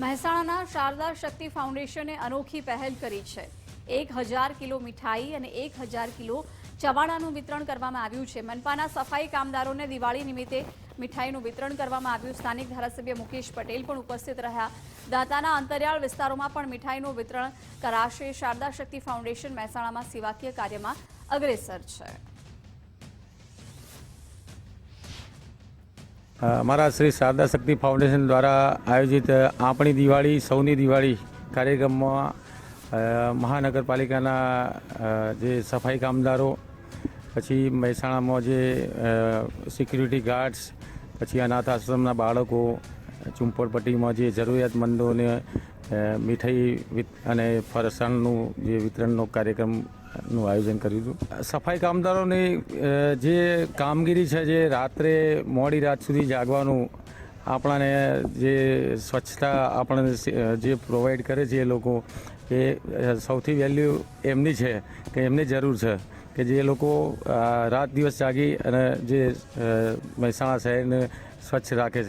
મહેસાણાના શારદા શક્તિ ફાઉન્ડેશને અનોખી પહેલ કરી છે। 1000 કિલો મીઠાઈ અને 1000 કિલો ચવાણાનું વિતરણ કરવામાં આવ્યું છે। મનપાના સફાઈ કામદારોને દિવાળી નિમિત્તે મીઠાઈનું વિતરણ કરવામાં આવ્યું। સ્થાનિક ધારાસભ્ય મુકેશ પટેલ પણ ઉપસ્થિત રહ્યા। દાંતાના અંતરિયાળ વિસ્તારોમાં પણ મીઠાઈનું વિતરણ કરાશે। શારદા શક્તિ ફાઉન્ડેશન મહેસાણામાં સેવાકીય કાર્યમાં અગ્રેસર છે। અમારા શ્રી શારદા શક્તિ ફાઉન્ડેશન દ્વારા આયોજિત આપણી દિવાળી સૌની દિવાળી કાર્યક્રમમાં મહાનગરપાલિકાના જે સફાઈ કામદારો, પછી મહેસાણામાં જે સિક્યુરિટી ગાર્ડ્સ, પછી અનાથ આશ્રમના બાળકો, ઝૂંપડપટ્ટીમાં જે જરૂરિયાતમંદોને મીઠાઈ અને ફરસાણનું જે વિતરણનો કાર્યક્રમનું આયોજન કર્યું હતું। સફાઈ કામદારોની જે કામગીરી છે, જે રાત્રે મોડી રાત સુધી જાગવાનું, આપણાને જે સ્વચ્છતા આપણને જે પ્રોવાઈડ કરે છે એ લોકો, એ સૌથી વેલ્યુ એમની છે કે એમની જરૂર છે કે જે લોકો રાત દિવસ જાગી અને જે મહેસાણા શહેરને સ્વચ્છ રાખે છે।